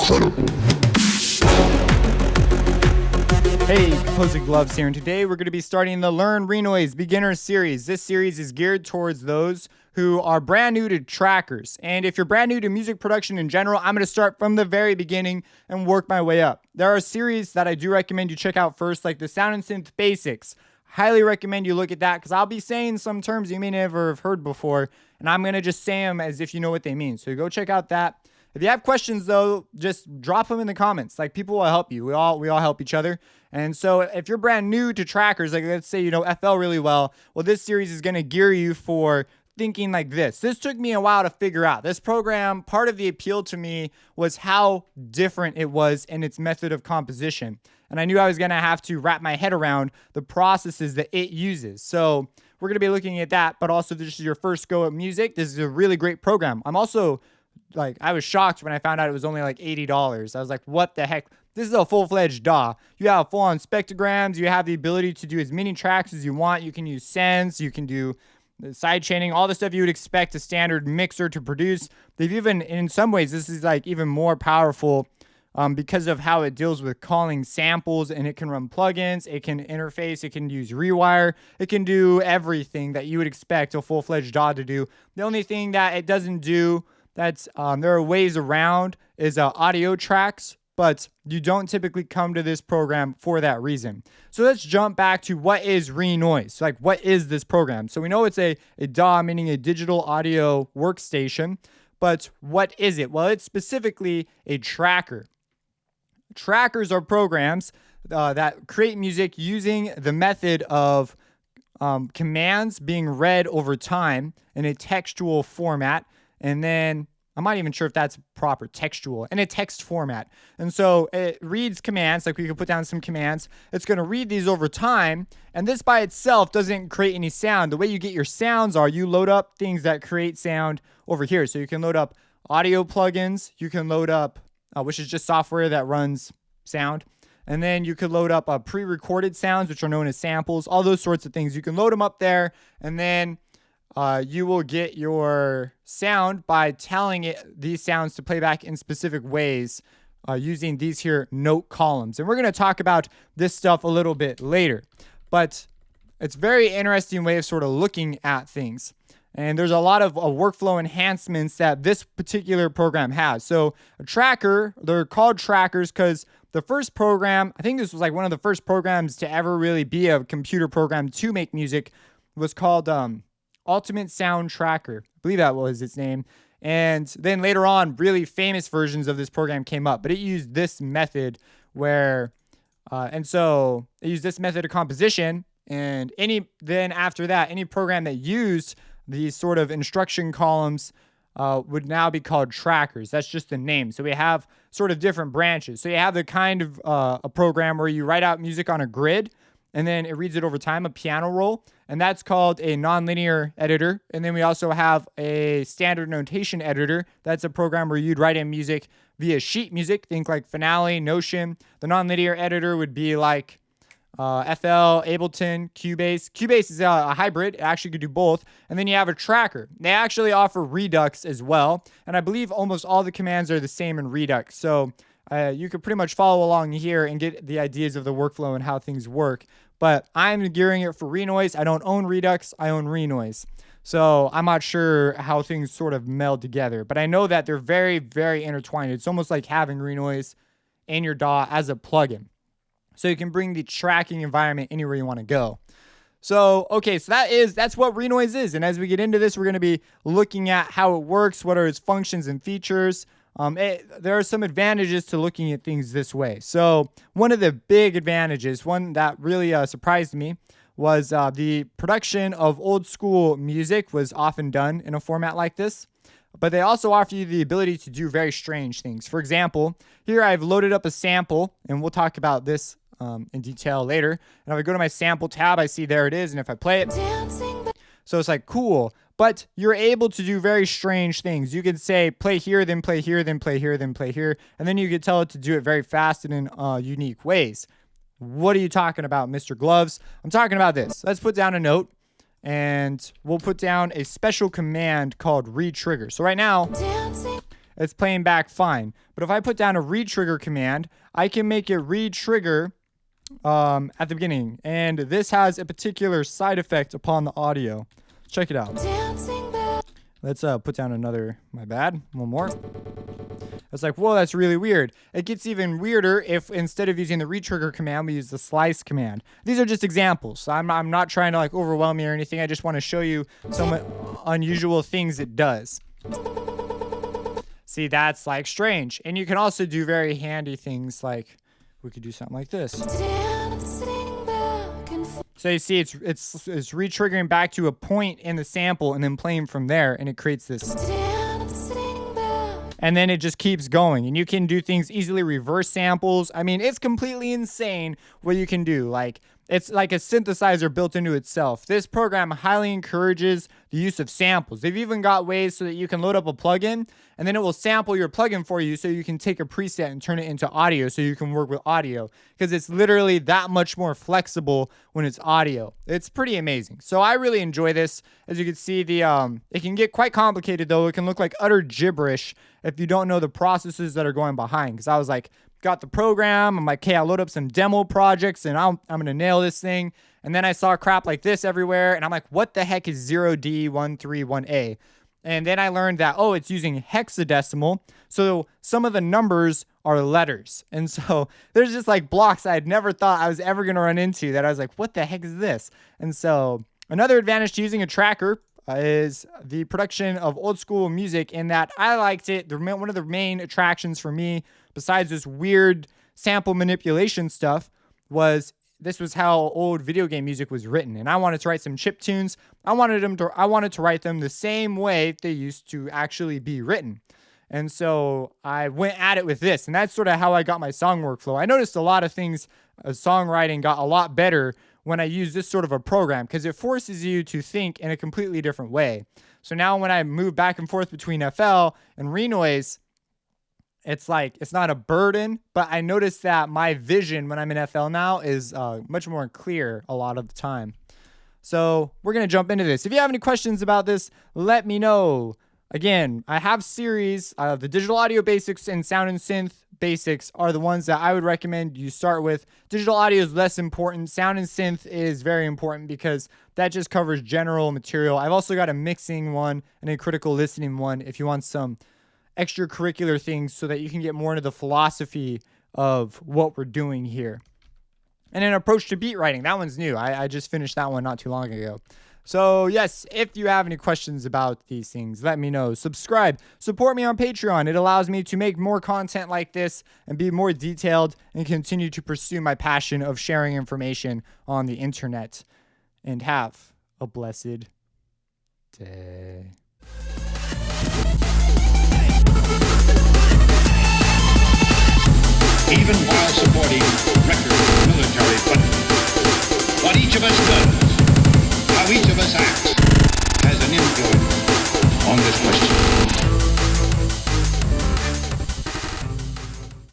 Hey, Composing Gloves here, and today we're going to be starting the Learn Renoise Beginner Series. This series is geared towards those who are brand new to trackers. And if you're brand new to music production in general, I'm going to start from the very beginning and work my way up. There are series that I do recommend you check out first, like the Sound and Synth Basics. Highly recommend you look at that because I'll be saying some terms you may never have heard before, and I'm going to just say them as if you know what they mean. So go check out that. If you have questions, though, just drop them in the comments. Like, people will help you. We all help each other. And so if you're brand new to trackers, like let's say you know FL really well, this series is going to gear you for thinking like this. This took me a while to figure out. This program, part of the appeal to me was how different it was in its method of composition. And I knew I was going to have to wrap my head around the processes that it uses. So we're going to be looking at that, but also this is your first go at music. This is a really great program. I'm also I was shocked when I found out it was only like $80. I was like, what the heck? This is a full-fledged DAW. You have full-on spectrograms. You have the ability to do as many tracks as you want. You can use sends. You can do the side chaining, all the stuff you would expect a standard mixer to produce. They've even, in some ways, this is like even more powerful because of how it deals with calling samples, and it can run plugins. It can interface. It can use rewire. It can do everything that you would expect a full-fledged DAW to do. The only thing that it doesn't do there are ways around is audio tracks, but you don't typically come to this program for that reason. So let's jump back to what is Renoise. Like, what is this program? So we know it's a DAW, meaning a digital audio workstation, but what is it? Well, it's specifically a tracker. Trackers are programs that create music using the method of commands being read over time in a textual format. And then I'm not even sure if that's proper, textual, in a text format. And so it reads commands, like we could put down some commands. It's going to read these over time. And this by itself doesn't create any sound. The way you get your sounds are you load up things that create sound over here. So you can load up audio plugins. You can load up, which is just software that runs sound. And then you could load up pre-recorded sounds, which are known as samples, all those sorts of things. You can load them up there, and then you will get your sound by telling it these sounds to play back in specific ways using these here note columns. And we're going to talk about this stuff a little bit later. But it's a very interesting way of sort of looking at things. And there's a lot of workflow enhancements that this particular program has. So a tracker, they're called trackers because the first program, I think this was like one of the first programs to ever really be a computer program to make music, was called Ultimate Sound Tracker. I believe that was its name. And then later on, really famous versions of this program came up, but it used this method and so it used this method of composition. And then after that, any program that used these sort of instruction columns would now be called trackers. That's just the name. So we have sort of different branches. So you have the kind of a program where you write out music on a grid, and then it reads it over time, a piano roll, and that's called a nonlinear editor. And then we also have a standard notation editor. That's a program where you'd write in music via sheet music, think like Finale, Notion. The nonlinear editor would be like FL, Ableton, Cubase. Cubase is a hybrid. It actually could do both. And then you have a tracker. They actually offer Redux as well, and I believe almost all the commands are the same in Redux. So you could pretty much follow along here and get the ideas of the workflow and how things work. But I'm gearing it for Renoise. I don't own Redux. I own Renoise. So I'm not sure how things sort of meld together. But I know that they're very, very intertwined. It's almost like having Renoise in your DAW as a plugin. So you can bring the tracking environment anywhere you want to go. So, okay, so that's what Renoise is. And as we get into this, we're going to be looking at how it works, what are its functions and features. There are some advantages to looking at things this way. So one of the big advantages, one that really surprised me, was the production of old school music was often done in a format like this. But they also offer you the ability to do very strange things. For example, here I've loaded up a sample, and we'll talk about this in detail later. And if I go to my sample tab, I see there it is. And if I play it, so it's like, cool. But you're able to do very strange things. You can say, play here, then play here, then play here, then play here. And then you can tell it to do it very fast and in unique ways. What are you talking about, Mr. Gloves? I'm talking about this. Let's put down a note. And we'll put down a special command called retrigger. So right now, it's playing back fine. But if I put down a re-trigger command, I can make it re-trigger at the beginning. And this has a particular side effect upon the audio. Check it out. Let's put down another, one more. It's like, whoa, that's really weird. It gets even weirder if instead of using the re-trigger command, we use the slice command. These are just examples. So I'm not trying to like overwhelm you or anything. I just want to show you some unusual things it does. See, that's like strange. And you can also do very handy things like we could do something like this. So you see, it's re-triggering back to a point in the sample and then playing from there, and it creates this. And then it just keeps going, and you can do things easily, reverse samples. I mean, it's completely insane what you can do. Like, it's like a synthesizer built into itself. This program highly encourages the use of samples. They've even got ways so that you can load up a plugin, and then it will sample your plugin for you so you can take a preset and turn it into audio so you can work with audio, because it's literally that much more flexible when it's audio. It's pretty amazing. So I really enjoy this. As you can see, it can get quite complicated, though. It can look like utter gibberish if you don't know the processes that are going behind, because I was like, got the program, I'm like, okay, I'll load up some demo projects and I'm gonna nail this thing. And then I saw crap like this everywhere, and I'm like, what the heck is 0D131A? And then I learned that, oh, it's using hexadecimal, so some of the numbers are letters. And so there's just like blocks I had never thought I was ever gonna run into that I was like, what the heck is this? And so another advantage to using a tracker is the production of old school music, in that I liked it. One of the main attractions for me, besides this weird sample manipulation stuff, was this was how old video game music was written. And I wanted to write some chip tunes. I wanted to write them the same way they used to actually be written. And so I went at it with this, and that's sort of how I got my song workflow. I noticed a lot of things, songwriting got a lot better when I use this sort of a program, because it forces you to think in a completely different way. So now when I move back and forth between FL and Renoise, it's like, it's not a burden, but I notice that my vision when I'm in FL now is much more clear a lot of the time. So we're going to jump into this. If you have any questions about this, let me know. Again, I have series, the digital audio basics and sound and synth basics are the ones that I would recommend you start with. Digital audio is less important. Sound and synth is very important because that just covers general material. I've also got a mixing one and a critical listening one if you want some extracurricular things so that you can get more into the philosophy of what we're doing here. And an approach to beat writing. That one's new. I just finished that one not too long ago. So yes, if you have any questions about these things, let me know. Subscribe. Support me on Patreon. It allows me to make more content like this and be more detailed and continue to pursue my passion of sharing information on the internet. And have a blessed day. Even while supporting record military funding, what each of us does, how each of us acts,